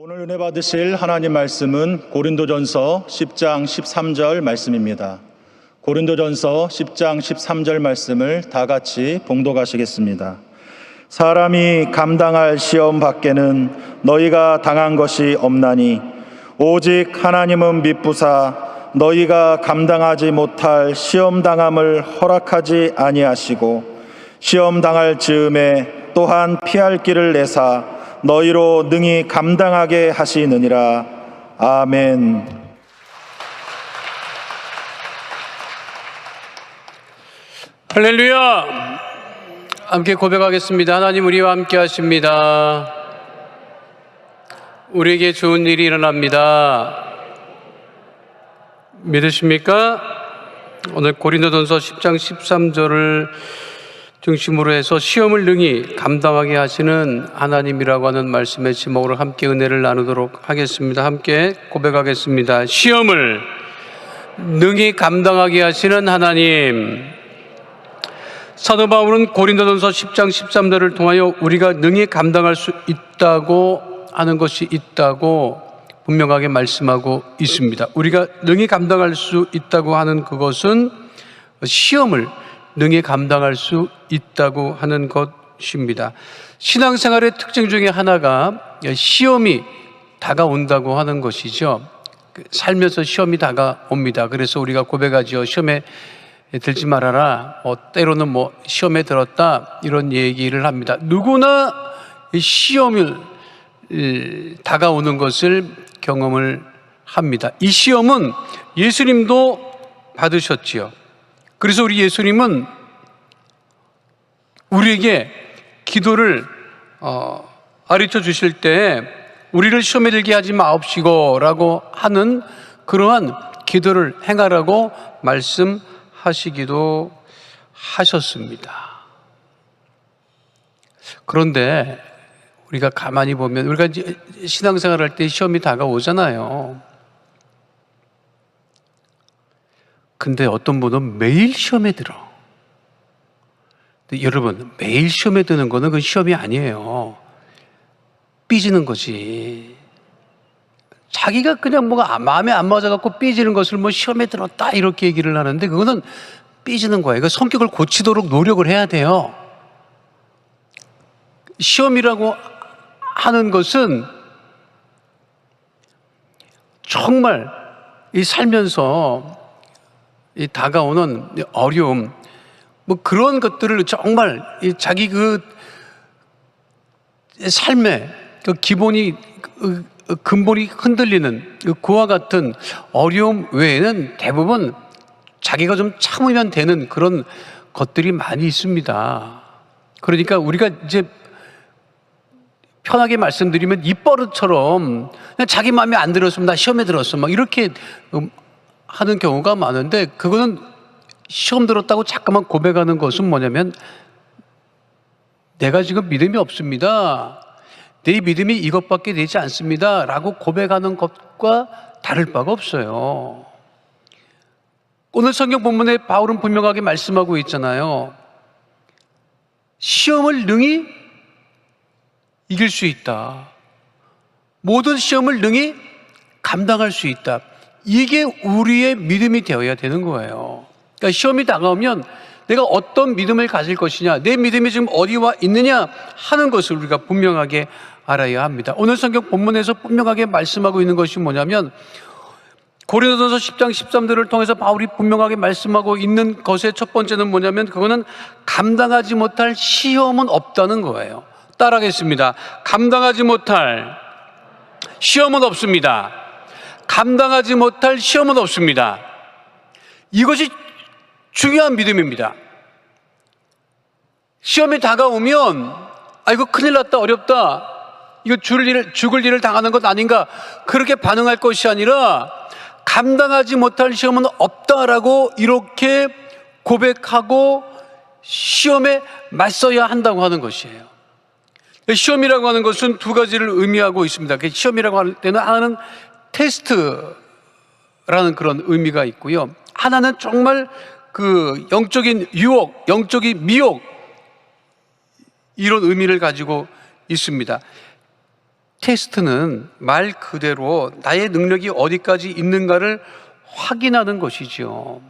오늘 은혜 받으실 하나님 말씀은 고린도전서 10장 13절 말씀입니다. 고린도전서 10장 13절 말씀을 다 같이 봉독하시겠습니다. 사람이 감당할 시험 밖에는 너희가 당한 것이 없나니 오직 하나님은 미쁘사 너희가 감당하지 못할 시험 당함을 허락하지 아니하시고 시험 당할 즈음에 또한 피할 길을 내사 너희로 능히 감당하게 하시느니라. 아멘. 할렐루야. 함께 고백하겠습니다. 하나님 우리와 함께 하십니다. 우리에게 좋은 일이 일어납니다. 믿으십니까? 오늘 고린도전서 10장 13절을 중심으로 해서 시험을 능히 감당하게 하시는 하나님이라고 하는 말씀의 제목으로 함께 은혜를 나누도록 하겠습니다. 함께 고백하겠습니다. 시험을 능히 감당하게 하시는 하나님. 사도 바울은 고린도전서 10장 13절을 통하여 우리가 능히 감당할 수 있다고 하는 것이 있다고 분명하게 말씀하고 있습니다. 우리가 능히 감당할 수 있다고 하는 그것은 시험을 능히 감당할 수 있다고 하는 것입니다. 신앙생활의 특징 중에 하나가 시험이 다가온다고 하는 것이죠. 살면서 시험이 다가옵니다. 그래서 우리가 고백하죠. 시험에 들지 말아라. 때로는 시험에 들었다. 이런 얘기를 합니다. 누구나 시험을 다가오는 것을 경험을 합니다. 이 시험은 예수님도 받으셨지요. 그래서 우리 예수님은 우리에게 기도를 가르쳐 주실 때 우리를 시험에 들게 하지 마옵시고 라고 하는 그러한 기도를 행하라고 말씀하시기도 하셨습니다. 그런데 우리가 가만히 보면 우리가 신앙생활 할 때 시험이 다가오잖아요. 근데 어떤 분은 매일 시험에 들어. 근데 여러분, 매일 시험에 드는 거는 그 시험이 아니에요. 삐지는 거지. 자기가 그냥 마음에 안 맞아갖고 삐지는 것을 시험에 들었다 이렇게 얘기를 하는데 그거는 삐지는 거예요. 그 성격을 고치도록 노력을 해야 돼요. 시험이라고 하는 것은 정말 이 살면서 이 다가오는 어려움, 그런 것들을 정말 자기 그 삶의 그 근본이 흔들리는 그와 같은 어려움 외에는 대부분 자기가 좀 참으면 되는 그런 것들이 많이 있습니다. 그러니까 우리가 이제 편하게 말씀드리면 입버릇처럼 그냥 자기 마음에 안 들었으면 나 시험에 들었어 이렇게 하는 경우가 많은데 그거는 시험 들었다고 잠깐만 고백하는 것은 뭐냐면 내가 지금 믿음이 없습니다. 내 믿음이 이것밖에 되지 않습니다. 라고 고백하는 것과 다를 바가 없어요. 오늘 성경 본문에 바울은 분명하게 말씀하고 있잖아요. 시험을 능히 이길 수 있다. 모든 시험을 능히 감당할 수 있다. 이게 우리의 믿음이 되어야 되는 거예요. 그러니까 시험이 다가오면 내가 어떤 믿음을 가질 것이냐, 내 믿음이 지금 어디와 있느냐 하는 것을 우리가 분명하게 알아야 합니다. 오늘 성경 본문에서 분명하게 말씀하고 있는 것이 뭐냐면 고린도전서 10장 13절을 통해서 바울이 분명하게 말씀하고 있는 것의 첫 번째는 뭐냐면 그거는 감당하지 못할 시험은 없다는 거예요. 따라하겠습니다. 감당하지 못할 시험은 없습니다. 감당하지 못할 시험은 없습니다. 이것이 중요한 믿음입니다. 시험이 다가오면 이거 큰일 났다, 어렵다, 이거 죽을 일을 당하는 것 아닌가 그렇게 반응할 것이 아니라 감당하지 못할 시험은 없다라고 이렇게 고백하고 시험에 맞서야 한다고 하는 것이에요. 시험이라고 하는 것은 두 가지를 의미하고 있습니다. 시험이라고 할 때는 하나는 테스트라는 그런 의미가 있고요. 하나는 정말 그 영적인 유혹, 영적인 미혹 이런 의미를 가지고 있습니다. 테스트는 말 그대로 나의 능력이 어디까지 있는가를 확인하는 것이죠.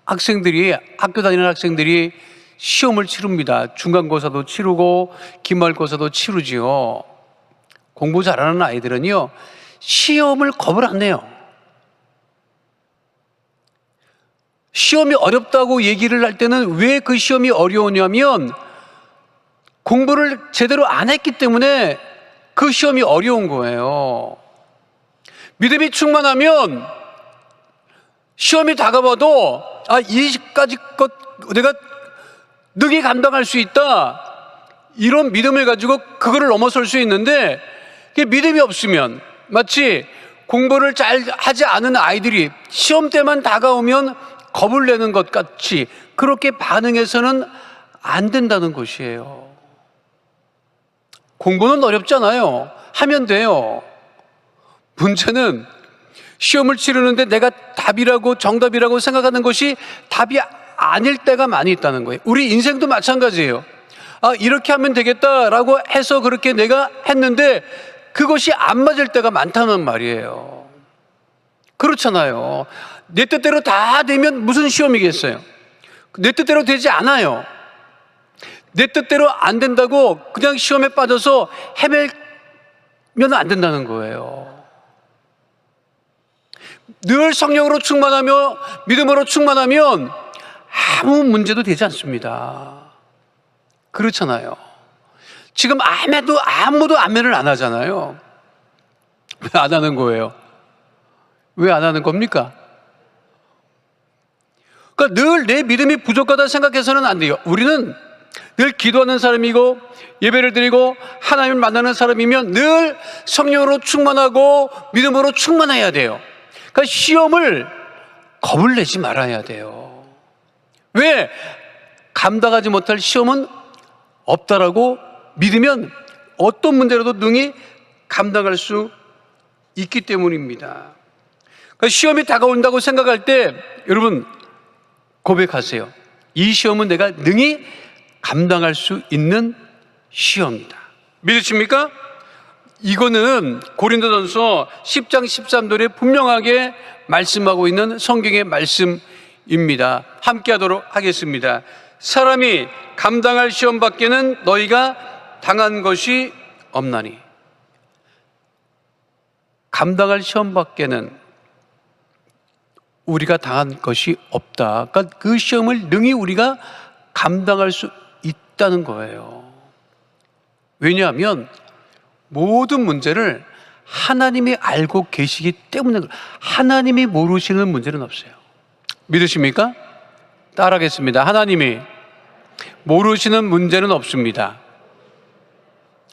학교 다니는 학생들이 시험을 치릅니다. 중간고사도 치르고 기말고사도 치르지요. 공부 잘하는 아이들은요, 시험을 겁을 안 내요. 시험이 어렵다고 얘기를 할 때는 왜 그 시험이 어려우냐면 공부를 제대로 안 했기 때문에 그 시험이 어려운 거예요. 믿음이 충만하면 시험이 다가와도 이까지 것 내가 능히 감당할 수 있다, 이런 믿음을 가지고 그거를 넘어설 수 있는데, 믿음이 없으면 마치 공부를 잘 하지 않은 아이들이 시험 때만 다가오면 겁을 내는 것 같이 그렇게 반응해서는 안 된다는 것이에요. 공부는 어렵잖아요. 하면 돼요. 문제는 시험을 치르는데 내가 답이라고 정답이라고 생각하는 것이 답이 아닐 때가 많이 있다는 거예요. 우리 인생도 마찬가지예요. 이렇게 하면 되겠다라고 해서 그렇게 내가 했는데 그것이 안 맞을 때가 많다는 말이에요. 그렇잖아요. 내 뜻대로 다 되면 무슨 시험이겠어요? 내 뜻대로 되지 않아요. 내 뜻대로 안 된다고 그냥 시험에 빠져서 헤매면 안 된다는 거예요. 늘 성령으로 충만하며 믿음으로 충만하면 아무 문제도 되지 않습니다. 그렇잖아요. 지금 아무도 아멘을 안 하잖아요. 왜 안 하는 거예요? 왜 안 하는 겁니까? 그러니까 늘 내 믿음이 부족하다 생각해서는 안 돼요. 우리는 늘 기도하는 사람이고 예배를 드리고 하나님을 만나는 사람이면 늘 성령으로 충만하고 믿음으로 충만해야 돼요. 그러니까 시험을 겁을 내지 말아야 돼요. 왜? 감당하지 못할 시험은 없다라고 믿으면 어떤 문제라도 능히 감당할 수 있기 때문입니다. 그러니까 시험이 다가온다고 생각할 때 여러분 고백하세요. 이 시험은 내가 능히 감당할 수 있는 시험이다. 믿으십니까? 이거는 고린도전서 10장 13절에 분명하게 말씀하고 있는 성경의 말씀입니다. 함께 하도록 하겠습니다. 사람이 감당할 시험 밖에는 너희가 당한 것이 없나니. 감당할 시험 밖에는 우리가 당한 것이 없다. 그러니까 그 시험을 능히 우리가 감당할 수 있다는 거예요. 왜냐하면 모든 문제를 하나님이 알고 계시기 때문에 하나님이 모르시는 문제는 없어요. 믿으십니까? 따라하겠습니다. 하나님이 모르시는 문제는 없습니다.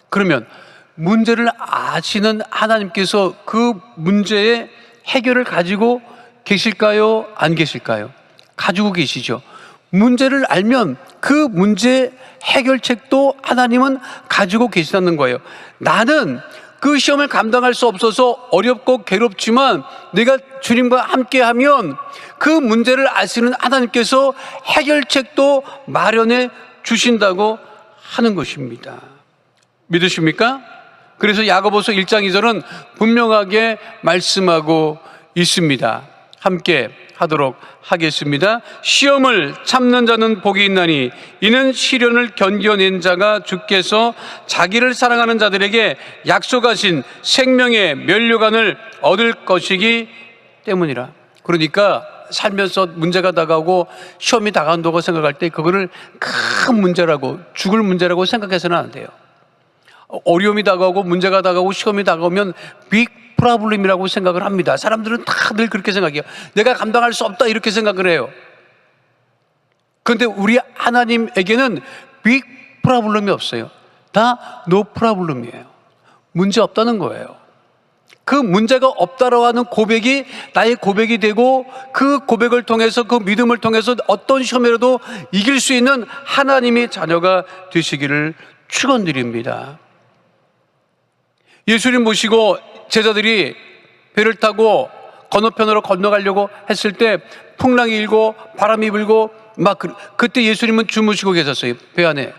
그러면 문제를 아시는 하나님께서 그 문제의 해결을 가지고 계실까요? 안 계실까요? 가지고 계시죠. 문제를 알면 그 문제 해결책도 하나님은 가지고 계시다는 거예요. 나는 그 시험을 감당할 수 없어서 어렵고 괴롭지만 내가 주님과 함께하면 그 문제를 아시는 하나님께서 해결책도 마련해 주신다고 하는 것입니다. 믿으십니까? 그래서 야고보서 1장 2절은 분명하게 말씀하고 있습니다. 함께 하도록 하겠습니다. 시험을 참는 자는 복이 있나니 이는 시련을 견뎌낸 자가 주께서 자기를 사랑하는 자들에게 약속하신 생명의 면류관을 얻을 것이기 때문이라. 그러니까 살면서 문제가 다가오고 시험이 다가온다고 생각할 때 그거를 큰 문제라고, 죽을 문제라고 생각해서는 안 돼요. 어려움이 다가오고 문제가 다가오고 시험이 다가오면 빅 프로블렘이라고 생각을 합니다. 사람들은 다들 그렇게 생각해요. 내가 감당할 수 없다 이렇게 생각을 해요. 그런데 우리 하나님에게는 빅 프로블렘이 없어요. 다 노 프로블렘이에요. 문제 없다는 거예요. 그 문제가 없다라고 하는 고백이 나의 고백이 되고 그 고백을 통해서 그 믿음을 통해서 어떤 시험이라도 이길 수 있는 하나님의 자녀가 되시기를 축원드립니다. 예수님 모시고 제자들이 배를 타고 건너편으로 건너가려고 했을 때 풍랑이 일고 바람이 불고 그때 예수님은 주무시고 계셨어요. 배 안에.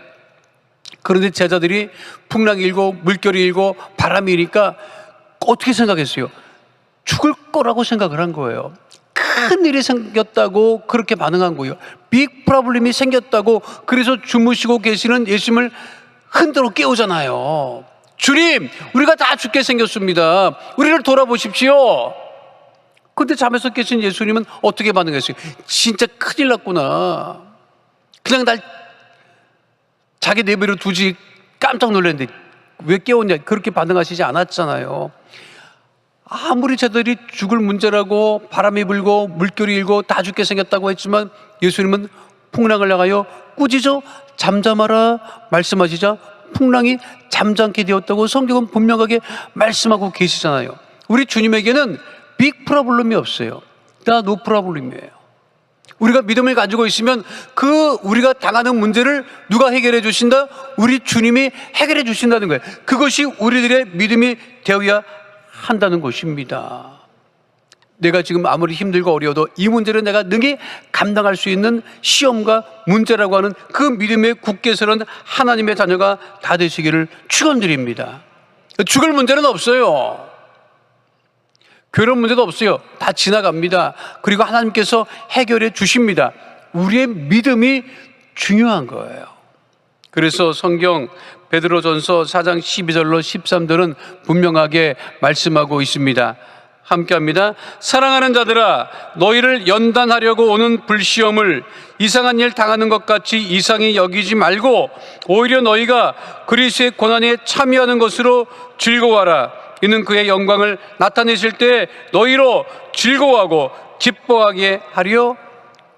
그런데 제자들이 풍랑이 일고 물결이 일고 바람이 일니까 어떻게 생각했어요? 죽을 거라고 생각을 한 거예요. 큰 일이 생겼다고 그렇게 반응한 거예요. 빅 프로블럼이 생겼다고 그래서 주무시고 계시는 예수님을 흔들어 깨우잖아요. 주님, 우리가 다 죽게 생겼습니다. 우리를 돌아보십시오. 근데 잠에서 깨신 예수님은 어떻게 반응했어요? 진짜 큰일 났구나. 그냥 날 자기 내버려 두지 깜짝 놀랐는데 왜 깨웠냐? 그렇게 반응하시지 않았잖아요. 아무리 저들이 죽을 문제라고 바람이 불고 물결이 일고 다 죽게 생겼다고 했지만 예수님은 풍랑을 향하여 꾸짖어 잠잠하라 말씀하시자 풍랑이 잠잠게 되었다고 성경은 분명하게 말씀하고 계시잖아요. 우리 주님에게는 빅 프로블럼이 없어요. 다 노 프로블럼이에요. 우리가 믿음을 가지고 있으면 그 우리가 당하는 문제를 누가 해결해 주신다? 우리 주님이 해결해 주신다는 거예요. 그것이 우리들의 믿음이 되어야 한다는 것입니다. 내가 지금 아무리 힘들고 어려워도 이 문제를 내가 능히 감당할 수 있는 시험과 문제라고 하는 그 믿음에 굳게 서는 하나님의 자녀가 다 되시기를 축원드립니다. 죽을 문제는 없어요. 괴로운 문제도 없어요. 다 지나갑니다. 그리고 하나님께서 해결해 주십니다. 우리의 믿음이 중요한 거예요. 그래서 성경 베드로전서 4장 12절로 13절은 분명하게 말씀하고 있습니다. 함께합니다. 사랑하는 자들아, 너희를 연단하려고 오는 불시험을 이상한 일 당하는 것 같이 이상히 여기지 말고 오히려 너희가 그리스도의 고난에 참여하는 것으로 즐거워하라. 이는 그의 영광을 나타내실 때 너희로 즐거워하고 기뻐하게 하려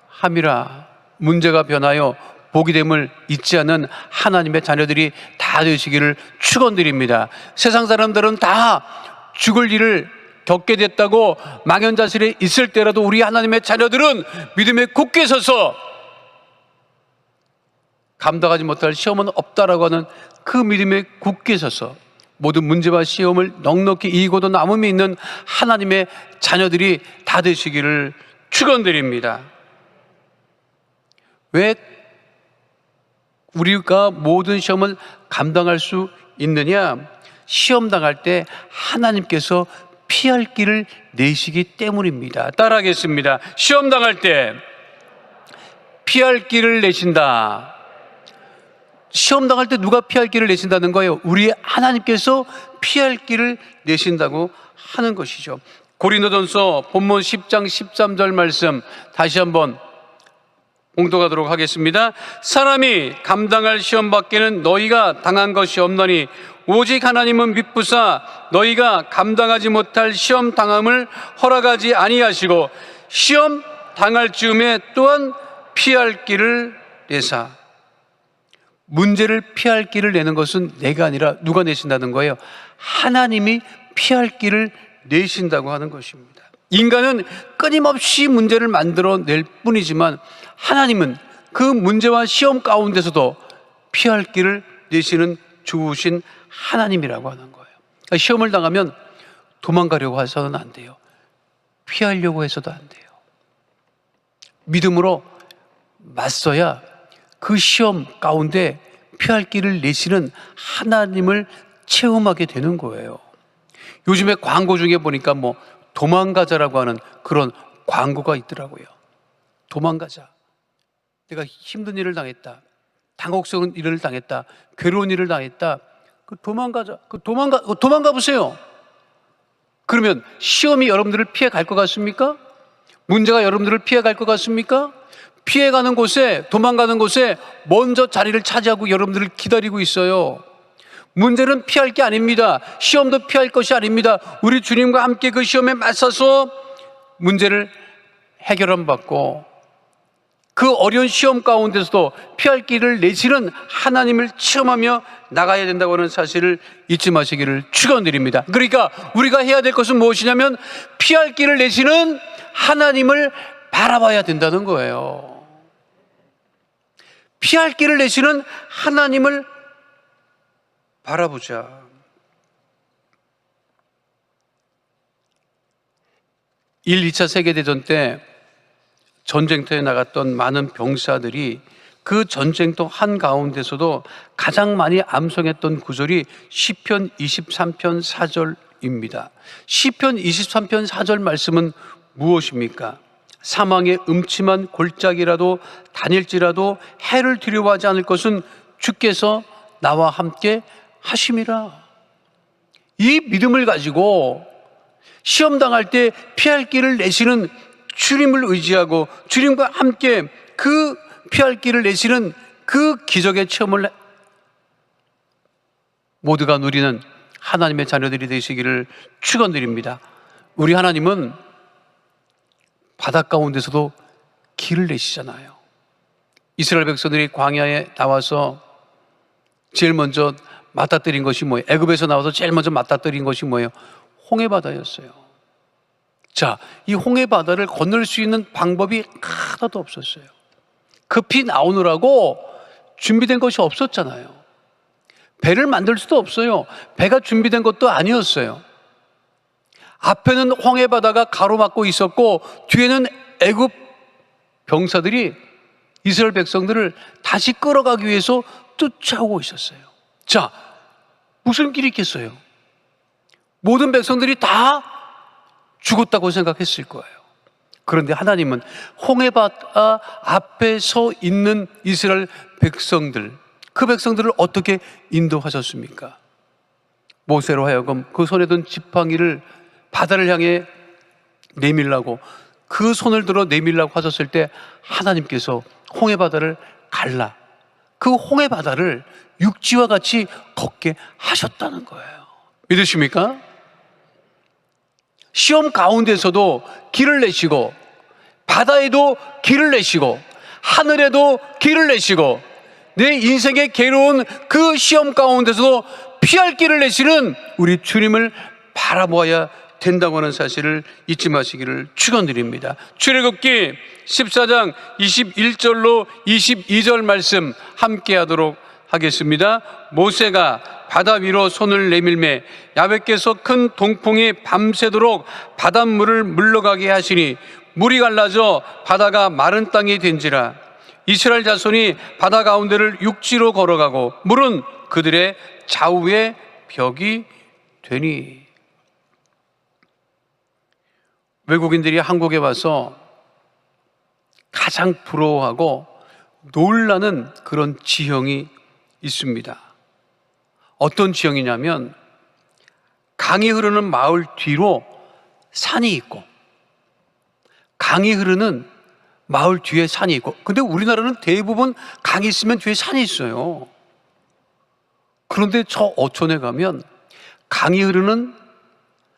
함이라. 문제가 변하여 복이 됨을 잊지 않는 하나님의 자녀들이 다 되시기를 축원드립니다. 세상 사람들은 다 죽을 일을 겪게 됐다고 망연자실에 있을 때라도 우리 하나님의 자녀들은 믿음에 굳게 서서 감당하지 못할 시험은 없다라고 하는 그 믿음에 굳게 서서 모든 문제와 시험을 넉넉히 이기고도 남음이 있는 하나님의 자녀들이 다 되시기를 축원드립니다. 왜 우리가 모든 시험을 감당할 수 있느냐? 시험 당할 때 하나님께서 피할 길을 내시기 때문입니다. 따라하겠습니다. 시험 당할 때 피할 길을 내신다. 시험 당할 때 누가 피할 길을 내신다는 거예요? 우리 하나님께서 피할 길을 내신다고 하는 것이죠. 고린도전서 본문 10장 13절 말씀 다시 한번 봉독하도록 하겠습니다. 사람이 감당할 시험 밖에는 너희가 당한 것이 없나니 오직 하나님은 미쁘사 너희가 감당하지 못할 시험 당함을 허락하지 아니하시고 시험 당할 즈음에 또한 피할 길을 내사. 문제를 피할 길을 내는 것은 내가 아니라 누가 내신다는 거예요? 하나님이 피할 길을 내신다고 하는 것입니다. 인간은 끊임없이 문제를 만들어낼 뿐이지만 하나님은 그 문제와 시험 가운데서도 피할 길을 내시는 좋으신 하나님이라고 하는 거예요. 그러니까 시험을 당하면 도망가려고 해서는 안 돼요. 피하려고 해서도 안 돼요. 믿음으로 맞서야 그 시험 가운데 피할 길을 내시는 하나님을 체험하게 되는 거예요. 요즘에 광고 중에 보니까 뭐 도망가자라고 하는 그런 광고가 있더라고요. 도망가자. 내가 힘든 일을 당했다. 당혹스러운 일을 당했다. 괴로운 일을 당했다. 도망가자. 도망가 보세요. 그러면 시험이 여러분들을 피해 갈 것 같습니까? 문제가 여러분들을 피해 갈 것 같습니까? 피해가는 곳에, 도망가는 곳에 먼저 자리를 차지하고 여러분들을 기다리고 있어요. 문제는 피할 게 아닙니다. 시험도 피할 것이 아닙니다. 우리 주님과 함께 그 시험에 맞서서 문제를 해결함 받고 그 어려운 시험 가운데서도 피할 길을 내시는 하나님을 체험하며 나가야 된다고 하는 사실을 잊지 마시기를 축원드립니다. 그러니까 우리가 해야 될 것은 무엇이냐면 피할 길을 내시는 하나님을 바라봐야 된다는 거예요. 피할 길을 내시는 하나님을 바라보자. 일, 2차 세계대전 때 전쟁터에 나갔던 많은 병사들이 그 전쟁터 한가운데서도 가장 많이 암송했던 구절이 시편 23편 4절입니다. 시편 23편 4절 말씀은 무엇입니까? 사망의 음침한 골짜기라도 다닐지라도 해를 두려워하지 않을 것은 주께서 나와 함께 하심이라. 이 믿음을 가지고 시험 당할 때 피할 길을 내시는 주님을 의지하고 주님과 함께 그 피할 길을 내시는 그 기적의 체험을 모두가 누리는 하나님의 자녀들이 되시기를 축원드립니다. 우리 하나님은 바다 가운데서도 길을 내시잖아요. 이스라엘 백성들이 광야에 나와서 제일 먼저 맞닥뜨린 것이 뭐예요? 애굽에서 나와서 제일 먼저 맞닥뜨린 것이 뭐예요? 홍해바다였어요. 자, 이 홍해바다를 건널 수 있는 방법이 하나도 없었어요. 급히 나오느라고 준비된 것이 없었잖아요. 배를 만들 수도 없어요. 배가 준비된 것도 아니었어요. 앞에는 홍해바다가 가로막고 있었고 뒤에는 애굽 병사들이 이스라엘 백성들을 다시 끌어가기 위해서 쫓아오고 있었어요. 자, 무슨 길이 있겠어요? 모든 백성들이 다 죽었다고 생각했을 거예요. 그런데 하나님은 홍해바다 앞에 서 있는 이스라엘 백성들, 그 백성들을 어떻게 인도하셨습니까? 모세로 하여금 그 손에 든 지팡이를 바다를 향해 내밀라고, 그 손을 들어 내밀라고 하셨을 때 하나님께서 홍해바다를 갈라, 그 홍해바다를 육지와 같이 걷게 하셨다는 거예요. 믿으십니까? 시험 가운데서도 길을 내시고, 바다에도 길을 내시고, 하늘에도 길을 내시고, 내 인생의 괴로운 그 시험 가운데서도 피할 길을 내시는 우리 주님을 바라보아야 된다고 하는 사실을 잊지 마시기를 축원드립니다. 출애굽기 14장 21절로 22절 말씀 함께 하도록 하겠습니다. 모세가 바다 위로 손을 내밀매 야훼께서 큰 동풍이 밤새도록 바닷물을 물러가게 하시니 물이 갈라져 바다가 마른 땅이 된지라. 이스라엘 자손이 바다 가운데를 육지로 걸어가고 물은 그들의 좌우에 벽이 되니. 외국인들이 한국에 와서 가장 부러워하고 놀라는 그런 지형이 있습니다. 어떤 지형이냐면 강이 흐르는 마을 뒤로 산이 있고, 강이 흐르는 마을 뒤에 산이 있고, 근데 우리나라는 대부분 강이 있으면 뒤에 산이 있어요. 그런데 저 어촌에 가면 강이 흐르는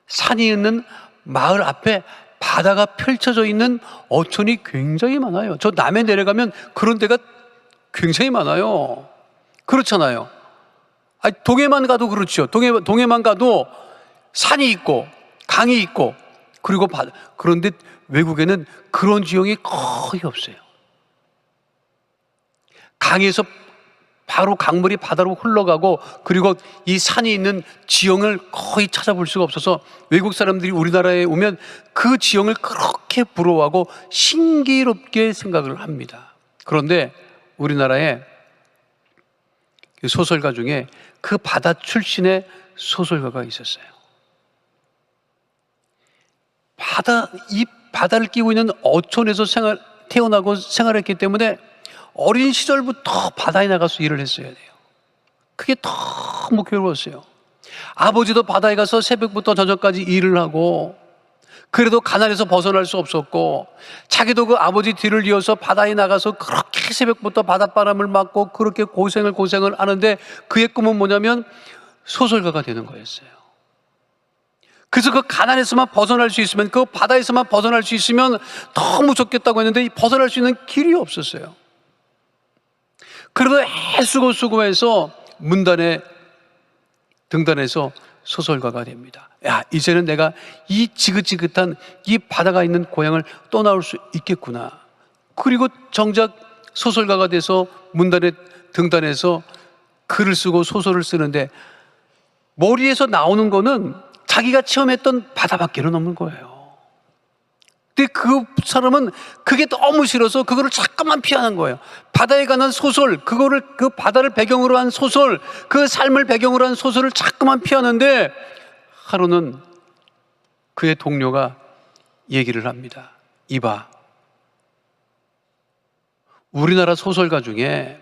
산이 있는 마을 앞에 바다가 펼쳐져 있는 어촌이 굉장히 많아요. 저 남해 내려가면 그런 데가 굉장히 많아요. 그렇잖아요. 아니, 동해만 가도 그렇죠. 동해만 가도 산이 있고 강이 있고 그리고 바다. 그런데 외국에는 그런 지형이 거의 없어요. 강에서 바로 강물이 바다로 흘러가고 그리고 이 산이 있는 지형을 거의 찾아볼 수가 없어서 외국 사람들이 우리나라에 오면 그 지형을 그렇게 부러워하고 신기롭게 생각을 합니다. 그런데 우리나라에 소설가 중에 그 바다 출신의 소설가가 있었어요. 이 바다를 끼고 있는 어촌에서 태어나고 생활했기 때문에 어린 시절부터 바다에 나가서 일을 했어야 돼요. 그게 너무 괴로웠어요. 아버지도 바다에 가서 새벽부터 저녁까지 일을 하고, 그래도 가난해서 벗어날 수 없었고, 자기도 그 아버지 뒤를 이어서 바다에 나가서 그렇게 새벽부터 바닷바람을 맞고 그렇게 고생을 하는데 그의 꿈은 뭐냐면 소설가가 되는 거였어요. 그래서 그 가난에서만 벗어날 수 있으면, 그 바다에서만 벗어날 수 있으면 너무 좋겠다고 했는데 벗어날 수 있는 길이 없었어요. 그래도 애쓰고해서 문단에 등단해서 소설가가 됩니다. 야, 이제는 내가 이 지긋지긋한 이 바다가 있는 고향을 떠나올 수 있겠구나. 그리고 정작 소설가가 돼서 문단에 등단해서 글을 쓰고 소설을 쓰는데 머리에서 나오는 거는 자기가 체험했던 바다밖에는 없는 거예요. 근데 그 사람은 그게 너무 싫어서 그거를 잠깐만 피하는 거예요. 바다에 관한 소설, 그 바다를 배경으로 한 소설, 그 삶을 배경으로 한 소설을 잠깐만 피하는데, 하루는 그의 동료가 얘기를 합니다. 이봐, 우리나라 소설가 중에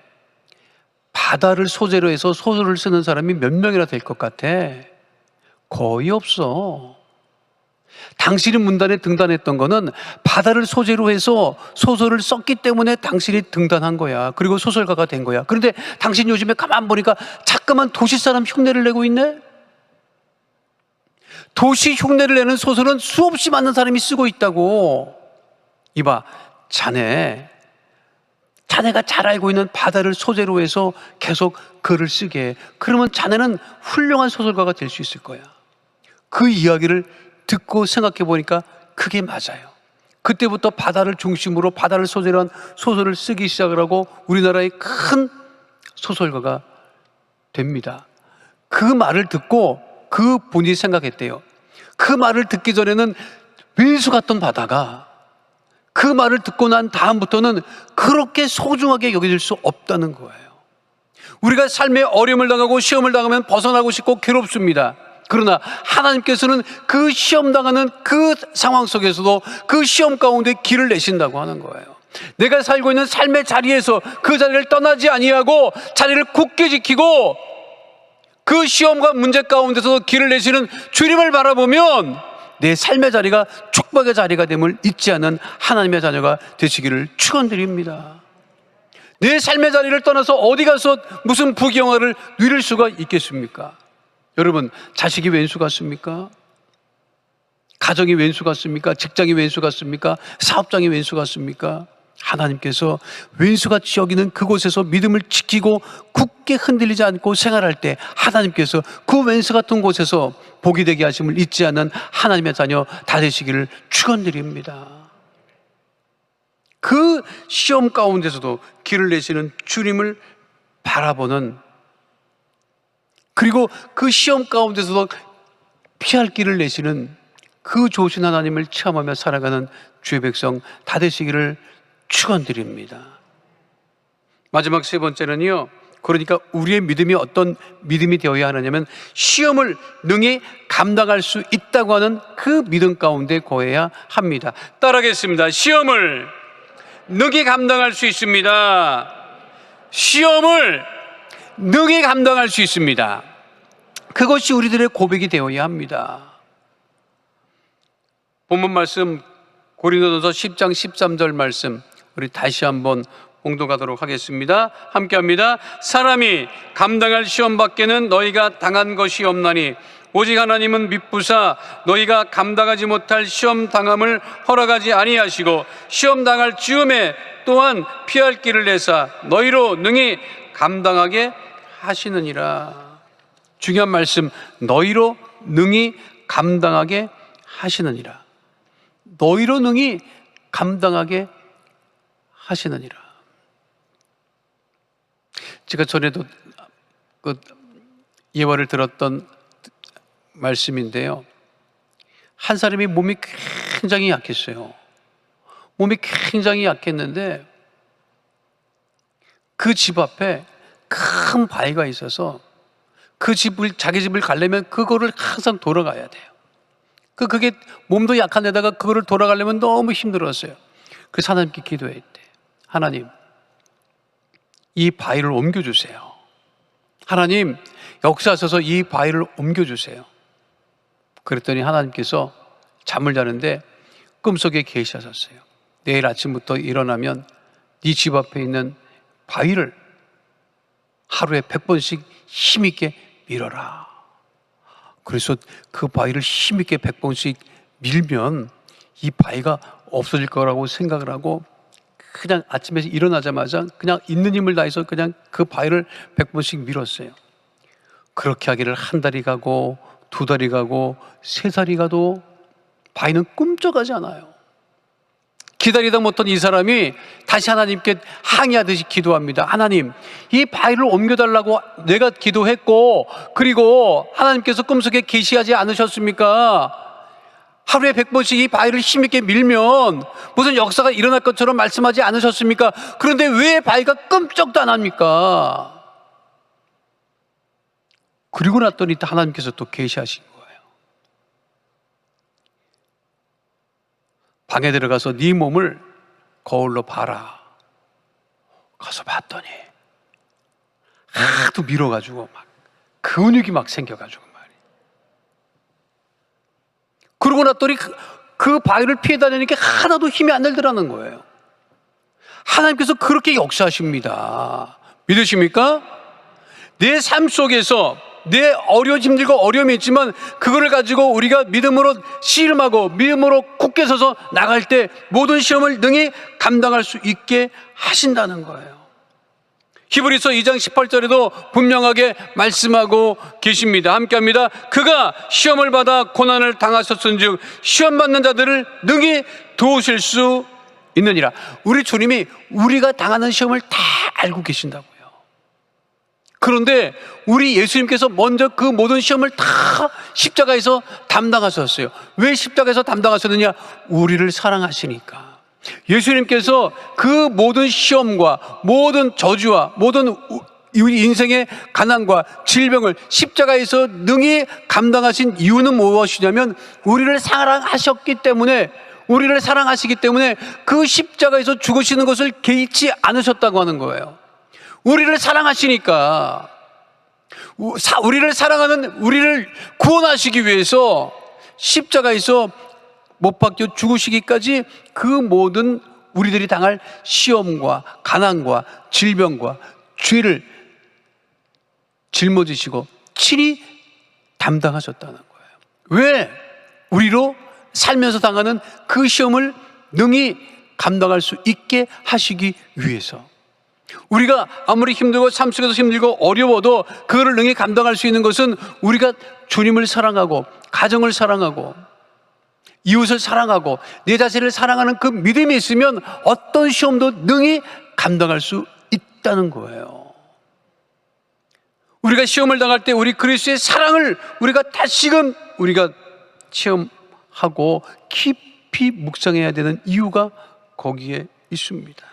바다를 소재로 해서 소설을 쓰는 사람이 몇 명이나 될 것 같아? 거의 없어. 당신이 문단에 등단했던 거는 바다를 소재로 해서 소설을 썼기 때문에 당신이 등단한 거야. 그리고 소설가가 된 거야. 그런데 당신 요즘에 가만 보니까 자꾸만 도시 사람 흉내를 내고 있네? 도시 흉내를 내는 소설은 수없이 많은 사람이 쓰고 있다고. 이봐, 자네가 잘 알고 있는 바다를 소재로 해서 계속 글을 쓰게 해. 그러면 자네는 훌륭한 소설가가 될 수 있을 거야. 그 이야기를 듣고 생각해 보니까 그게 맞아요. 그때부터 바다를 중심으로 바다를 소재로 한 소설을 쓰기 시작을 하고 우리나라의 큰 소설가가 됩니다. 그 말을 듣고 그 분이 생각했대요. 그 말을 듣기 전에는 왼수 같던 바다가 그 말을 듣고 난 다음부터는 그렇게 소중하게 여겨질 수 없다는 거예요. 우리가 삶에 어려움을 당하고 시험을 당하면 벗어나고 싶고 괴롭습니다. 그러나 하나님께서는 그 시험 당하는 그 상황 속에서도 그 시험 가운데 길을 내신다고 하는 거예요. 내가 살고 있는 삶의 자리에서 그 자리를 떠나지 아니하고 자리를 굳게 지키고 그 시험과 문제 가운데서 길을 내시는 주님을 바라보면 내 삶의 자리가 축복의 자리가 됨을 잊지 않는 하나님의 자녀가 되시기를 축원드립니다. 내 삶의 자리를 떠나서 어디 가서 무슨 부귀영화를 누릴 수가 있겠습니까? 여러분, 자식이 왼수 같습니까? 가정이 왼수 같습니까? 직장이 왼수 같습니까? 사업장이 왼수 같습니까? 하나님께서 왼수같이 여기는 그곳에서 믿음을 지키고 굳게 흔들리지 않고 생활할 때 하나님께서 그 왼수 같은 곳에서 복이 되게 하심을 잊지 않는 하나님의 자녀 다 되시기를 축원드립니다. 그 시험 가운데서도 길을 내시는 주님을 바라보는, 그리고 그 시험 가운데서도 피할 길을 내시는 그 좋으신 하나님을 체험하며 살아가는 주의 백성 다 되시기를 축원드립니다. 마지막 세 번째는요, 그러니까 우리의 믿음이 어떤 믿음이 되어야 하느냐면 시험을 능히 감당할 수 있다고 하는 그 믿음 가운데 거해야 합니다. 따라하겠습니다. 시험을 능히 감당할 수 있습니다. 시험을 능히 감당할 수 있습니다. 그것이 우리들의 고백이 되어야 합니다. 본문 말씀 고린도전서 10장 13절 말씀 우리 다시 한번 봉독하도록 하겠습니다. 함께 합니다. 사람이 감당할 시험 밖에는 너희가 당한 것이 없나니 오직 하나님은 미쁘사 너희가 감당하지 못할 시험 당함을 허락하지 아니하시고 시험 당할 즈음에 또한 피할 길을 내사 너희로 능히 감당하게 하시느니라. 중요한 말씀, 너희로 능히 감당하게 하시느니라. 너희로 능히 감당하게 하시느니라. 제가 전에도 그 예화를 들었던 말씀인데요, 한 사람이 몸이 굉장히 약했어요. 몸이 굉장히 약했는데 그 집 앞에 큰 바위가 있어서 자기 집을 가려면 그거를 항상 돌아가야 돼요. 그게 몸도 약한 데다가 그거를 돌아가려면 너무 힘들었어요. 그래서 하나님께 기도했대. 하나님, 이 바위를 옮겨주세요. 하나님, 역사하셔서 이 바위를 옮겨주세요. 그랬더니 하나님께서 잠을 자는데 꿈속에 계시하셨어요. 내일 아침부터 일어나면 네 집 앞에 있는 바위를 하루에 100번씩 힘있게 밀어라. 그래서 그 바위를 힘있게 100번씩 밀면 이 바위가 없어질 거라고 생각을 하고 그냥 아침에 일어나자마자 그냥 있는 힘을 다해서 그냥 그 바위를 100번씩 밀었어요. 그렇게 하기를 한 달이 가고 두 달이 가고 세 달이 가도 바위는 꿈쩍하지 않아요. 기다리다 못한 이 사람이 다시 하나님께 항의하듯이 기도합니다. 하나님, 이 바위를 옮겨달라고 내가 기도했고 그리고 하나님께서 꿈속에 계시하지 않으셨습니까? 하루에 100번씩 이 바위를 힘있게 밀면 무슨 역사가 일어날 것처럼 말씀하지 않으셨습니까? 그런데 왜 바위가 끔찍도 안 합니까? 그리고 났더니 하나님께서 또 계시하신 거예요. 방에 들어가서 네 몸을 거울로 봐라. 가서 봤더니 하도 밀어가지고 막 근육이 막 생겨가지고 말이에요. 그러고 났더니 그 바위를 피해 다니니까 하나도 힘이 안 들더라는 거예요. 하나님께서 그렇게 역사하십니다. 믿으십니까? 내 삶 속에서 내 어려움, 힘들고 어려움이 있지만 그거를 가지고 우리가 믿음으로 씨름하고 믿음으로 굳게 서서 나갈 때 모든 시험을 능히 감당할 수 있게 하신다는 거예요. 히브리서 2장 18절에도 분명하게 말씀하고 계십니다. 함께합니다. 그가 시험을 받아 고난을 당하셨은즉 시험 받는 자들을 능히 도우실 수 있느니라. 우리 주님이 우리가 당하는 시험을 다 알고 계신다고요. 그런데 우리 예수님께서 먼저 그 모든 시험을 다 십자가에서 담당하셨어요. 왜 십자가에서 담당하셨느냐? 우리를 사랑하시니까. 예수님께서 그 모든 시험과 모든 저주와 모든 우리 인생의 가난과 질병을 십자가에서 능히 감당하신 이유는 무엇이냐면 우리를 사랑하셨기 때문에, 우리를 사랑하시기 때문에 그 십자가에서 죽으시는 것을 개의치 않으셨다고 하는 거예요. 우리를 사랑하시니까, 우리를 사랑하는 우리를 구원하시기 위해서 십자가에서 못 박혀 죽으시기까지 그 모든 우리들이 당할 시험과 가난과 질병과 죄를 짊어지시고 친히 담당하셨다는 거예요. 왜? 우리로 살면서 당하는 그 시험을 능히 감당할 수 있게 하시기 위해서. 우리가 아무리 힘들고 삶 속에서 힘들고 어려워도 그거를 능히 감당할 수 있는 것은 우리가 주님을 사랑하고 가정을 사랑하고 이웃을 사랑하고 내 자신을 사랑하는 그 믿음이 있으면 어떤 시험도 능히 감당할 수 있다는 거예요. 우리가 시험을 당할 때 우리 그리스도의 사랑을 우리가 다시금 우리가 체험하고 깊이 묵상해야 되는 이유가 거기에 있습니다.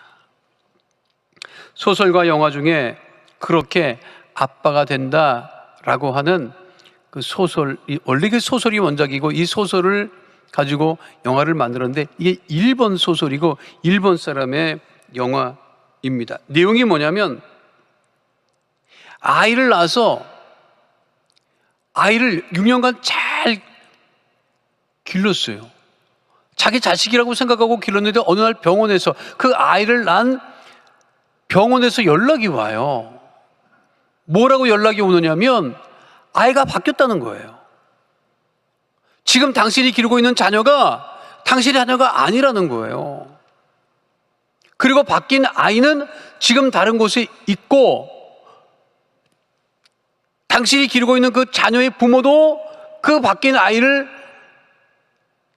소설과 영화 중에 그렇게 아빠가 된다라고 하는 그 소설, 원래 그 소설이 원작이고 이 소설을 가지고 영화를 만들었는데 이게 일본 소설이고 일본 사람의 영화입니다. 내용이 뭐냐면 아이를 낳아서 아이를 6년간 잘 길렀어요. 자기 자식이라고 생각하고 길렀는데 어느 날 병원에서 그 아이를 낳은 병원에서 연락이 와요. 뭐라고 연락이 오느냐면 아이가 바뀌었다는 거예요. 지금 당신이 기르고 있는 자녀가 당신의 자녀가 아니라는 거예요. 그리고 바뀐 아이는 지금 다른 곳에 있고 당신이 기르고 있는 그 자녀의 부모도 그 바뀐 아이를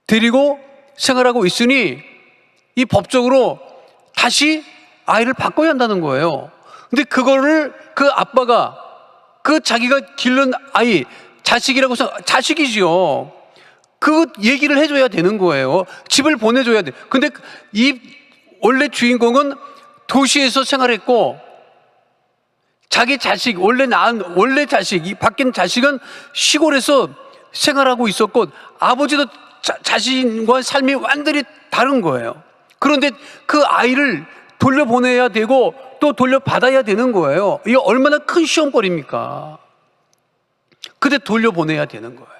데리고 생활하고 있으니 이 법적으로 다시 아이를 바꿔야 한다는 거예요. 근데 그거를 그 아빠가 그 자기가 기른 아이 자식이라고 자식이지요. 그 얘기를 해줘야 되는 거예요. 집을 보내줘야 돼. 근데 이 원래 주인공은 도시에서 생활했고 자기 자식 원래 자식 이 바뀐 자식은 시골에서 생활하고 있었고 아버지도 자신과 삶이 완전히 다른 거예요. 그런데 그 아이를 돌려보내야 되고 또 돌려받아야 되는 거예요. 이게 얼마나 큰 시험거리입니까? 근데 돌려보내야 되는 거예요.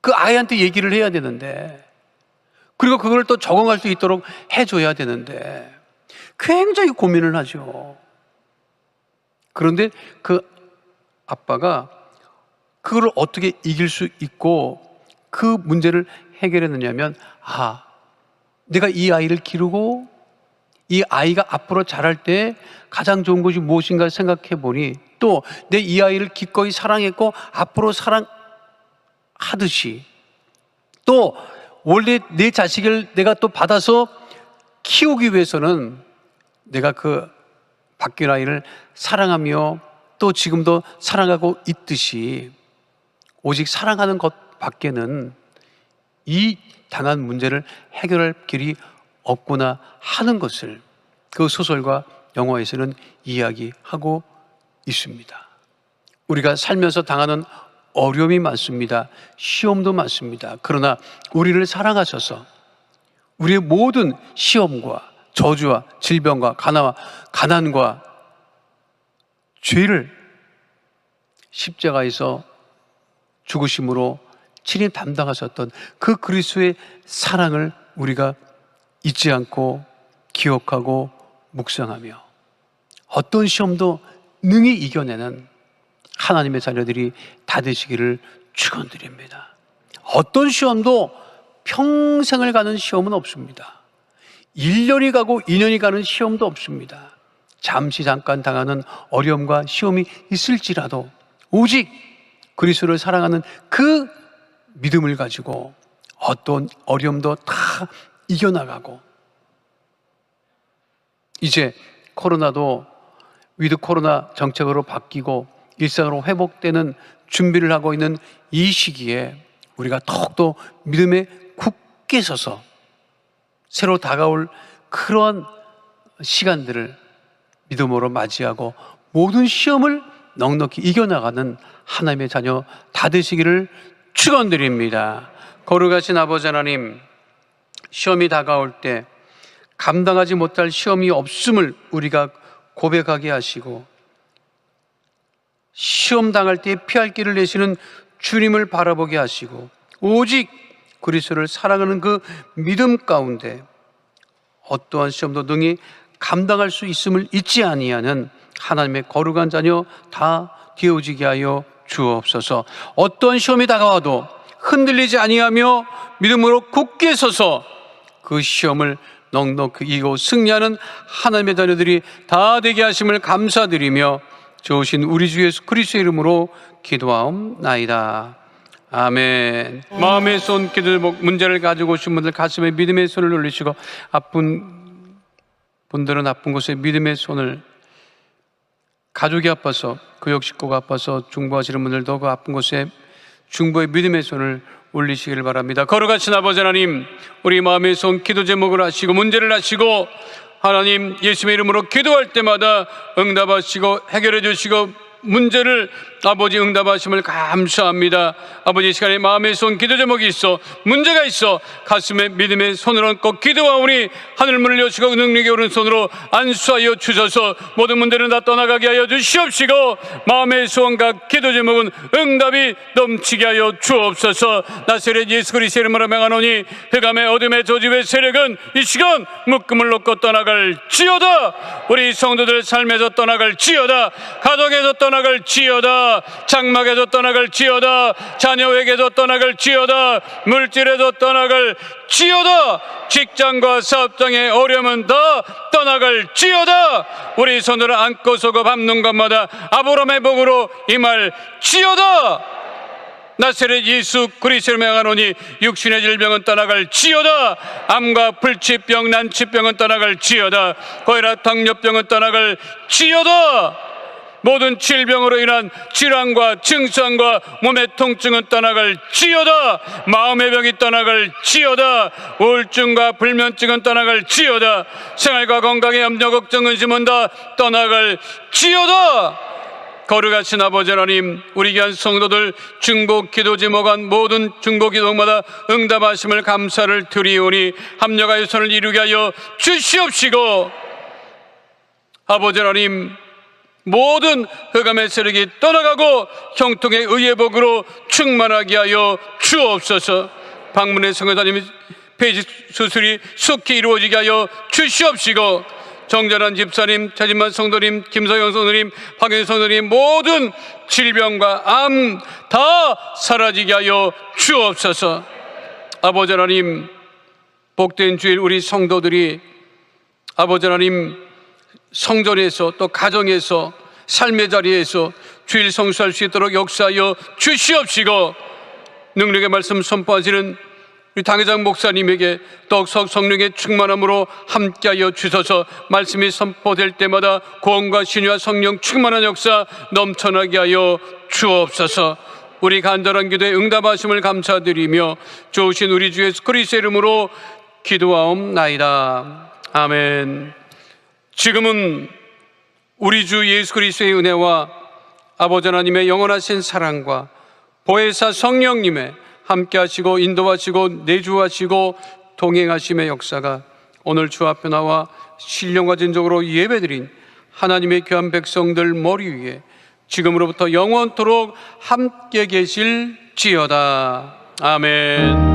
그 아이한테 얘기를 해야 되는데 그리고 그걸 또 적응할 수 있도록 해줘야 되는데 굉장히 고민을 하죠. 그런데 그 아빠가 그걸 어떻게 이길 수 있고 그 문제를 해결했느냐면 내가 이 아이를 기르고 이 아이가 앞으로 자랄 때 가장 좋은 것이 무엇인가 생각해 보니 또 내 이 아이를 기꺼이 사랑했고 앞으로 사랑하듯이 또 원래 내 자식을 내가 또 받아서 키우기 위해서는 내가 그 바뀐 아이를 사랑하며 또 지금도 사랑하고 있듯이 오직 사랑하는 것 밖에는 이 당한 문제를 해결할 길이 없구나 하는 것을 그 소설과 영화에서는 이야기하고 있습니다. 우리가 살면서 당하는 어려움이 많습니다. 시험도 많습니다. 그러나 우리를 사랑하셔서 우리의 모든 시험과 저주와 질병과 가난과 죄를 십자가에서 죽으심으로 친히 담당하셨던 그 그리스도의 사랑을 우리가 잊지 않고 기억하고 묵상하며 어떤 시험도 능히 이겨내는 하나님의 자녀들이 다 되시기를 축원드립니다. 어떤 시험도 평생을 가는 시험은 없습니다. 1년이 가고 2년이 가는 시험도 없습니다. 잠깐 당하는 어려움과 시험이 있을지라도 오직 그리스도를 사랑하는 그 믿음을 가지고 어떤 어려움도 다 이겨나가고, 이제 코로나도 위드 코로나 정책으로 바뀌고 일상으로 회복되는 준비를 하고 있는 이 시기에 우리가 더욱더 믿음에 굳게 서서 새로 다가올 그런 시간들을 믿음으로 맞이하고 모든 시험을 넉넉히 이겨나가는 하나님의 자녀 다 되시기를 축원드립니다. 거룩하신 아버지 하나님, 시험이 다가올 때 감당하지 못할 시험이 없음을 우리가 고백하게 하시고, 시험 당할 때 피할 길을 내시는 주님을 바라보게 하시고, 오직 그리스도를 사랑하는 그 믿음 가운데 어떠한 시험도 능히 감당할 수 있음을 잊지 아니하는 하나님의 거룩한 자녀 다 되어지게 하여 주옵소서. 어떠한 시험이 다가와도 흔들리지 아니하며 믿음으로 굳게 서서 그 시험을 넉넉히 이기고 승리하는 하나님의 자녀들이 다 되게 하심을 감사드리며 좋으신 우리 주 예수 그리스도의 이름으로 기도하옵나이다. 아멘. 마음의 손 기도 문제를 가지고 오신 분들 가슴에 믿음의 손을 올리시고, 아픈 분들은 아픈 곳에 믿음의 손을, 가족이 아파서 교육 식구가 아파서 중보하시는 분들도 그 아픈 곳에 중보의 믿음의 손을 올리시기를 바랍니다. 거룩하신 아버지 하나님, 우리 마음의 손 기도 제목을 하시고 문제를 하시고 하나님 예수님의 이름으로 기도할 때마다 응답하시고 해결해 주시고 문제를 아버지 응답하심을 감사합니다. 아버지, 이 시간에 마음의 손 기도 제목이 있어 문제가 있어 가슴에 믿음의 손을 얹고 기도하오니 하늘문을 여시고 능력의 오른손으로 안수하여 주셔서 모든 문제는 다 떠나가게 하여 주시옵시고, 마음의 소원과 기도 제목은 응답이 넘치게 하여 주옵소서. 나사렛 예수 그리스도의 이름으로 명하노니 흑암의 어둠의 저주의 세력은 이 시간 묶음을 놓고 떠나갈지어다. 우리 성도들 삶에서 떠나갈지어다. 가정에서 떠나갈지어다. 장막에서 떠나갈지어다. 자녀에게서 떠나갈지어다. 물질에서 떠나갈지어다. 직장과 사업장의 어려움은 다 떠나갈지어다. 우리 손을 안고 서고 밟는 것마다 아브라함의 복으로 임할지어다. 나사렛 예수 그리스도를 명하노니 육신의 질병은 떠나갈지어다. 암과 불치병 난치병은 떠나갈지어다. 고혈압 당뇨병은 떠나갈지어다. 모든 질병으로 인한 질환과 증상과 몸의 통증은 떠나갈지어다. 마음의 병이 떠나갈지어다. 우울증과 불면증은 떠나갈지어다. 생활과 건강의 염려 걱정 근심은 다 떠나갈지어다. 거룩하신 아버지 하나님, 우리 귀한 성도들 중보 기도 제목한 모든 중보 기도마다 응답하심을 감사를 드리오니 합력하여 선을 이루게 하여 주시옵시고, 아버지 하나님, 모든 흑암의 세력이 떠나가고 형통의 의의 복으로 충만하게 하여 주옵소서. 방문의 성회다님 폐지 수술이 속히 이루어지게 하여 주시옵시고, 정전한 집사님, 차진만 성도님, 김서영 성도님, 박영희 성도님 모든 질병과 암 다 사라지게 하여 주옵소서. 아버지 하나님, 복된 주일 우리 성도들이 아버지 하나님 성전에서 또 가정에서 삶의 자리에서 주일 성수할 수 있도록 역사하여 주시옵시고, 능력의 말씀 선포하시는 우리 당회장 목사님에게 더욱 성령의 충만함으로 함께하여 주셔서 말씀이 선포될 때마다 구원과 신유와 성령 충만한 역사 넘쳐나게 하여 주옵소서. 우리 간절한 기도에 응답하심을 감사드리며 좋으신 우리 주 예수 그리스도의 이름으로 기도하옵나이다. 아멘. 지금은 우리 주 예수 그리스도의 은혜와 아버지 하나님의 영원하신 사랑과 보혜사 성령님의 함께하시고 인도하시고 내주하시고 동행하심의 역사가 오늘 주 앞에 나와 신령과 진정으로 예배드린 하나님의 귀한 백성들 머리 위에 지금으로부터 영원토록 함께 계실지어다. 아멘.